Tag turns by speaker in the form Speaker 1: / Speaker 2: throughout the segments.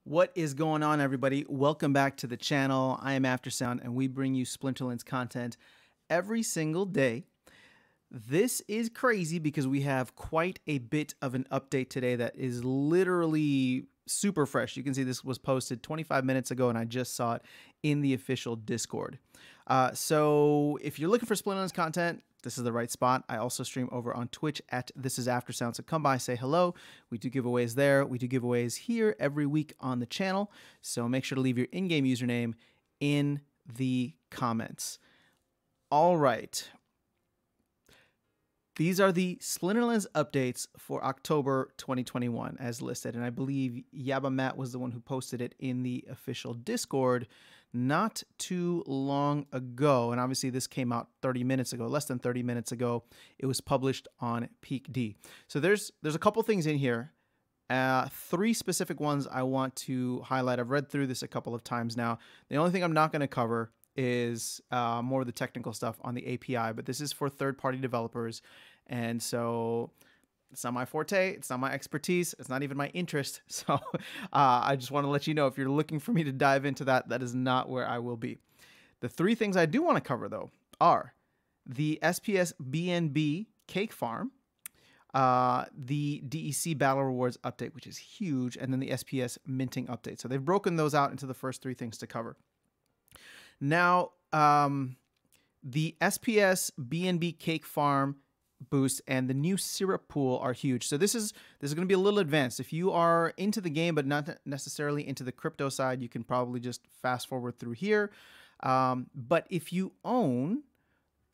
Speaker 1: What is going on, everybody? Welcome back to the channel. I am Aftersound, and we bring you Splinterlands content every single day. This is crazy because we have quite a bit of an update today that is literally super fresh. You can see this was posted 25 minutes ago, and I just saw it in the official Discord. So if you're looking for Splinterlands content, this is the right spot. I also stream over on Twitch at This Is Aftersound, so come by, say hello. We do giveaways there. We do giveaways here every week on the channel, so make sure to leave your in-game username in the comments. All right. These are the Splinterlands updates for October 2021 as listed, and I believe Yaba Matt was the one who posted it in the official Discord not too long ago. And obviously this came out 30 minutes ago, less than 30 minutes ago. It was published on PeakD. So there's a couple things in here. Three specific ones I want to highlight. I've read through this a couple of times now. The only thing I'm not going to cover is more of the technical stuff on the API, but this is for third-party developers. And so it's not my forte, it's not my expertise, it's not even my interest. So I just want to let you know, if you're looking for me to dive into that, that is not where I will be. The three things I do want to cover, though, are the SPS BNB Cake Farm, the DEC Battle Rewards update, which is huge, and then the SPS Minting update. So they've broken those out into the first three things to cover. Now, the SPS BNB Cake Farm boost and the new syrup pool are huge. So this is going to be a little advanced. If you are into the game but not necessarily into the crypto side, you can probably just fast forward through here. But if you own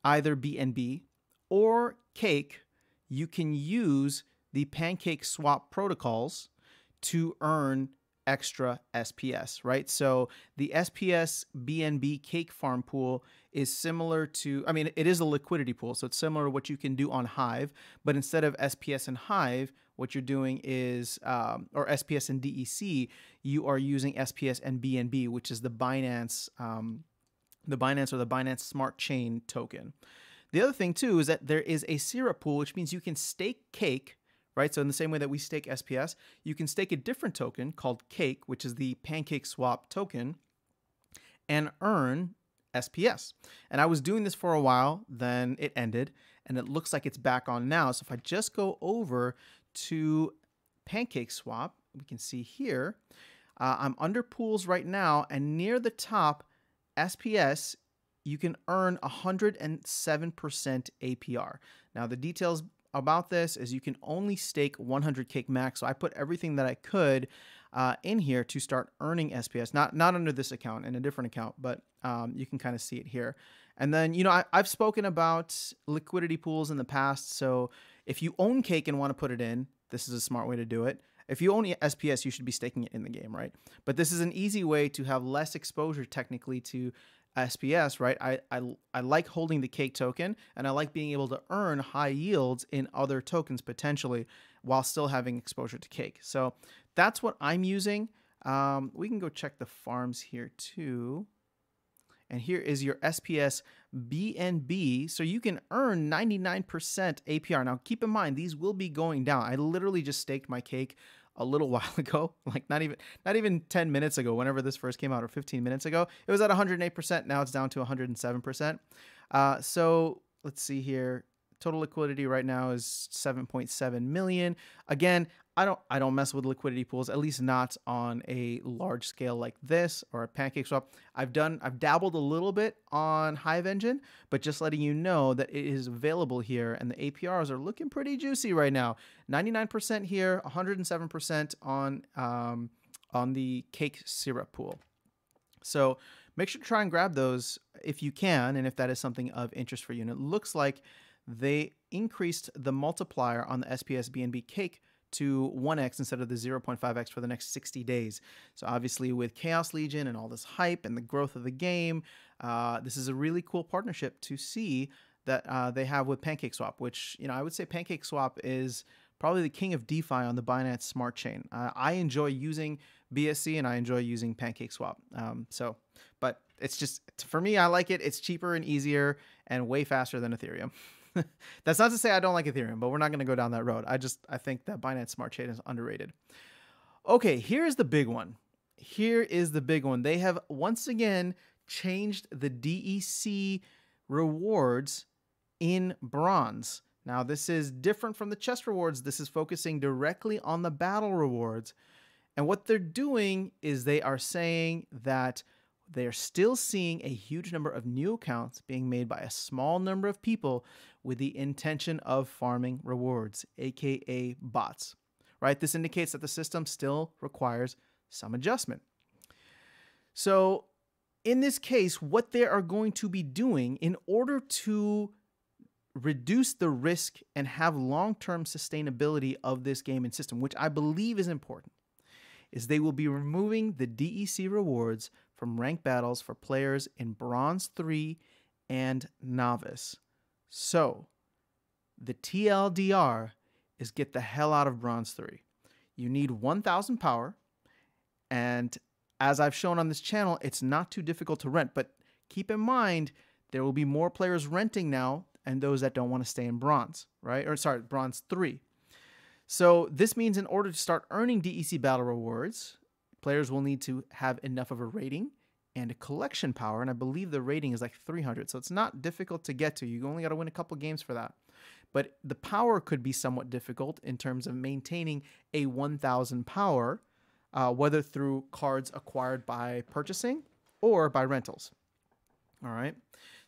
Speaker 1: either BNB or Cake, you can use the Pancake Swap protocols to earn extra SPS, right? So the SPS BNB Cake Farm pool is similar to, I mean, it is a liquidity pool, so it's similar to what you can do on Hive, but instead of SPS and Hive, what you're doing is, or SPS and DEC, you are using SPS and BNB, which is the Binance or the Binance Smart Chain token. The other thing too is that there is a syrup pool, which means you can stake Cake, right? So in the same way that we stake SPS, you can stake a different token called Cake, which is the Pancake Swap token, and earn SPS. And I was doing this for a while, then it ended, and it looks like it's back on now. So if I just go over to Pancake Swap, we can see here, I'm under pools right now, and near the top, SPS, you can earn 107% APR. Now the details about this is you can only stake 100 Cake max. So I put everything that I could in here to start earning SPS, not under this account, in a different account, but you can kind of see it here. And then, you know, I've spoken about liquidity pools in the past. So if you own Cake and want to put it in, this is a smart way to do it. If you own SPS, you should be staking it in the game, right? But this is an easy way to have less exposure technically to SPS, right? I like holding the Cake token, and I like being able to earn high yields in other tokens potentially while still having exposure to Cake. So that's what I'm using. We can go check the farms here too. And here is your SPS BNB. So you can earn 99% APR. Now keep in mind, these will be going down. I literally just staked my Cake a little while ago, like not even 10 minutes ago, whenever this first came out, or 15 minutes ago. It was at 108%. Now it's down to 107%. So let's see here. Total liquidity right now is 7.7 million. Again, I don't mess with liquidity pools, at least not on a large scale like this or a Pancake Swap. I've dabbled a little bit on Hive Engine, but just letting you know that it is available here, and the APRs are looking pretty juicy right now. 99% here, 107% on the Cake syrup pool. So make sure to try and grab those if you can, and if that is something of interest for you. And it looks like they increased the multiplier on the SPS BNB Cake to 1x instead of the 0.5x for the next 60 days. So obviously with Chaos Legion and all this hype and the growth of the game, this is a really cool partnership to see that they have with Pancake Swap, which, you know, I would say Pancake Swap is probably the king of DeFi on the Binance Smart Chain. I enjoy using BSC and I enjoy using Pancake Swap. But it's just, for me, I like it. It's cheaper and easier and way faster than Ethereum. That's not to say I don't like Ethereum, but we're not going to go down that road. I think that Binance Smart Chain is underrated. Okay, here's the big one. here is the big one. They have once again changed the DEC rewards in bronze. Now, this is different from the chest rewards. This is focusing directly on the battle rewards. And what they're doing is they are saying that they're still seeing a huge number of new accounts being made by a small number of people with the intention of farming rewards, aka bots. Right? This indicates that the system still requires some adjustment. So in this case, what they are going to be doing in order to reduce the risk and have long-term sustainability of this game and system, which I believe is important, is they will be removing the DEC rewards from ranked battles for players in Bronze 3 and Novice. So the TLDR is get the hell out of Bronze 3. You need 1,000 power, and as I've shown on this channel, it's not too difficult to rent, but keep in mind, there will be more players renting now and those that don't want to stay in Bronze, right? Or sorry, Bronze 3. So this means in order to start earning DEC battle rewards, players will need to have enough of a rating and a collection power, and I believe the rating is like 300, so it's not difficult to get to. You only got to win a couple games for that. But the power could be somewhat difficult in terms of maintaining a 1,000 power, whether through cards acquired by purchasing or by rentals. All right.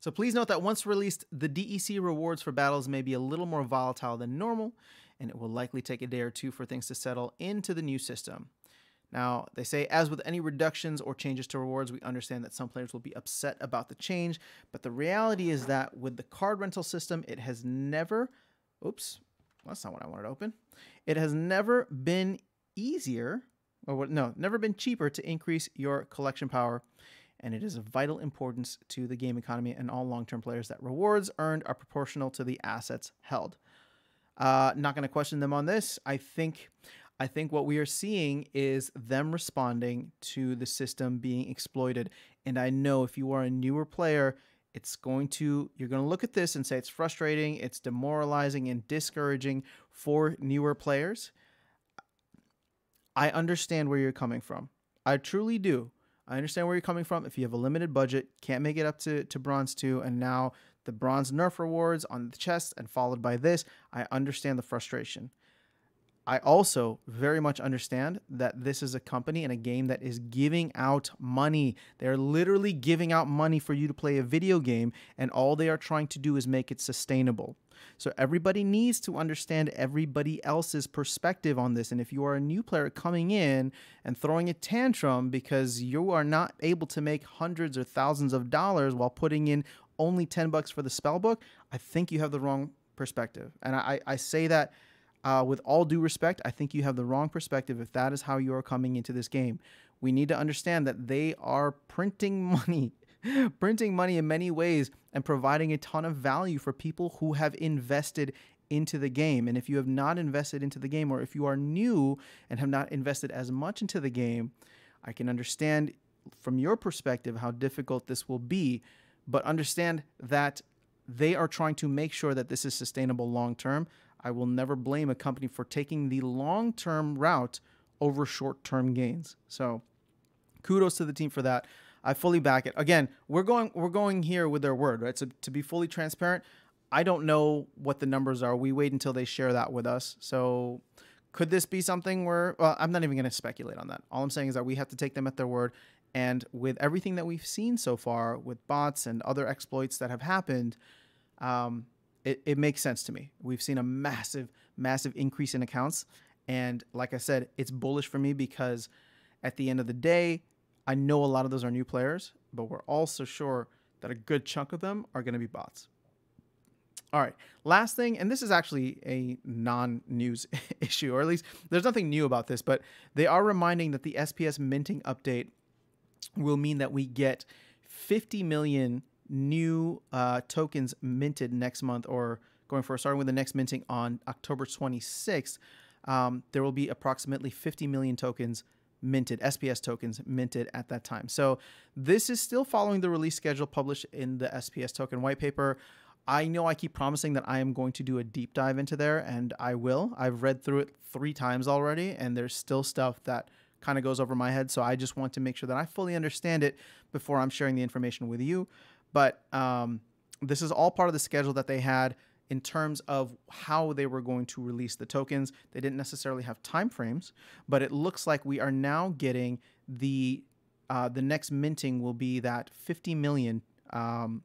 Speaker 1: So please note that once released, the DEC rewards for battles may be a little more volatile than normal, and it will likely take a day or two for things to settle into the new system. Now, they say, as with any reductions or changes to rewards, we understand that some players will be upset about the change, but the reality is that with the card rental system, it has never, oops, that's not what I wanted to open. It has never been easier, never been cheaper to increase your collection power, and it is of vital importance to the game economy and all long-term players that rewards earned are proportional to the assets held. Not going to question them on this. I think what we are seeing is them responding to the system being exploited. And I know if you are a newer player, you're going to look at this and say it's frustrating, it's demoralizing and discouraging for newer players. I understand where you're coming from. I truly do. I understand where you're coming from. If you have a limited budget, can't make it up to Bronze 2, and now the Bronze nerf rewards on the chest and followed by this, I understand the frustration. I also very much understand that this is a company and a game that is giving out money. They're literally giving out money for you to play a video game, and all they are trying to do is make it sustainable. So everybody needs to understand everybody else's perspective on this. And if you are a new player coming in and throwing a tantrum because you are not able to make hundreds or thousands of dollars while putting in only $10 for the spell book, I think you have the wrong perspective. And I say that with all due respect. I think you have the wrong perspective if that is how you are coming into this game. We need to understand that they are printing money in many ways and providing a ton of value for people who have invested into the game. And if you have not invested into the game, or if you are new and have not invested as much into the game, I can understand from your perspective how difficult this will be, but understand that they are trying to make sure that this is sustainable long term. I will never blame a company for taking the long-term route over short-term gains. So kudos to the team for that. I fully back it. Again, we're going here with their word, right? So to be fully transparent, I don't know what the numbers are. We wait until they share that with us. So could this be something where, well, I'm not even going to speculate on that. All I'm saying is that we have to take them at their word. And with everything that we've seen so far with bots and other exploits that have happened, it makes sense to me. We've seen a massive increase in accounts. And like I said, it's bullish for me because at the end of the day, I know a lot of those are new players, but we're also sure that a good chunk of them are going to be bots. All right, last thing, and this is actually a non-news issue, or at least there's nothing new about this, but they are reminding that the SPS minting update will mean that we get 50 million new tokens minted next month, or starting with the next minting on October 26th. There will be approximately 50 million tokens minted, SPS tokens minted at that time. So this is still following the release schedule published in the SPS token white paper. I know I keep promising that I am going to do a deep dive into there, and I will. I've read through it 3 times already, and there's still stuff that kind of goes over my head. So I just want to make sure that I fully understand it before I'm sharing the information with you. But this is all part of the schedule that they had in terms of how they were going to release the tokens. They didn't necessarily have timeframes, but it looks like we are now getting the next minting will be that 50 million. The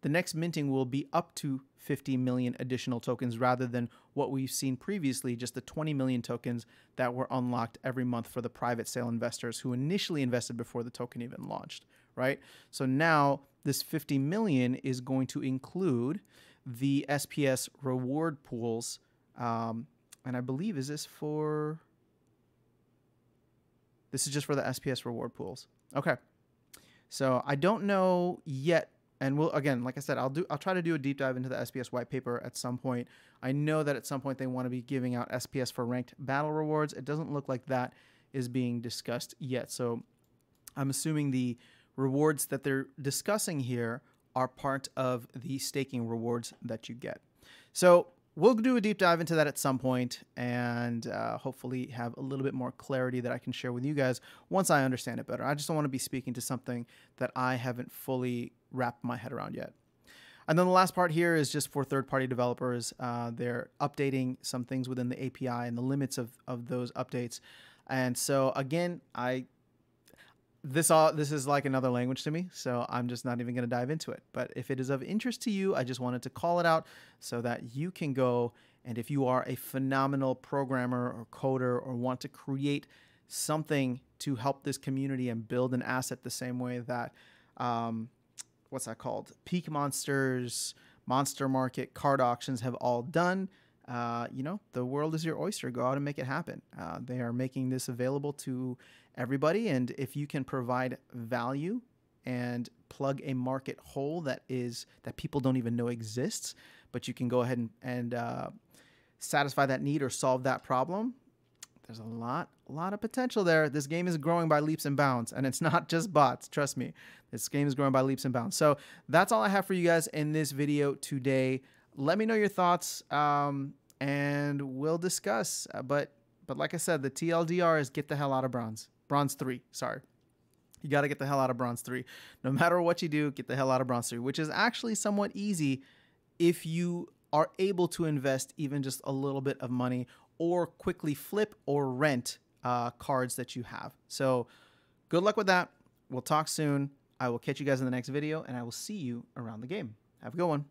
Speaker 1: next minting will be up to 50 million additional tokens rather than what we've seen previously, just the 20 million tokens that were unlocked every month for the private sale investors who initially invested before the token even launched, right? So now this 50 million is going to include the SPS reward pools. And I believe, this is just for the SPS reward pools. Okay. So I don't know yet. And we'll, again, like I said, I'll try to do a deep dive into the SPS white paper at some point. I know that at some point they want to be giving out SPS for ranked battle rewards. It doesn't look like that is being discussed yet. So I'm assuming the rewards that they're discussing here are part of the staking rewards that you get. So we'll do a deep dive into that at some point and hopefully have a little bit more clarity that I can share with you guys once I understand it better. I just don't want to be speaking to something that I haven't fully wrapped my head around yet. And then the last part here is just for third-party developers. They're updating some things within the API and the limits of those updates. And so again, this is like another language to me, so I'm just not even going to dive into it. But if it is of interest to you, I just wanted to call it out so that you can go, and if you are a phenomenal programmer or coder or want to create something to help this community and build an asset the same way that what's that called? Peak Monsters, Monster Market, card auctions have all done. The world is your oyster. Go out and make it happen. They are making this available to everybody. And if you can provide value and plug a market hole that people don't even know exists, but you can go ahead and satisfy that need or solve that problem, there's a lot of potential there. This game is growing by leaps and bounds, and it's not just bots. Trust me, this game is growing by leaps and bounds. So that's all I have for you guys in this video today. Let me know your thoughts, and we'll discuss. But like I said, the TLDR is get the hell out of bronze. Bronze 3, sorry. You got to get the hell out of bronze 3. No matter what you do, get the hell out of bronze 3, which is actually somewhat easy if you are able to invest even just a little bit of money or quickly flip or rent cards that you have. So good luck with that. We'll talk soon. I will catch you guys in the next video, and I will see you around the game. Have a good one.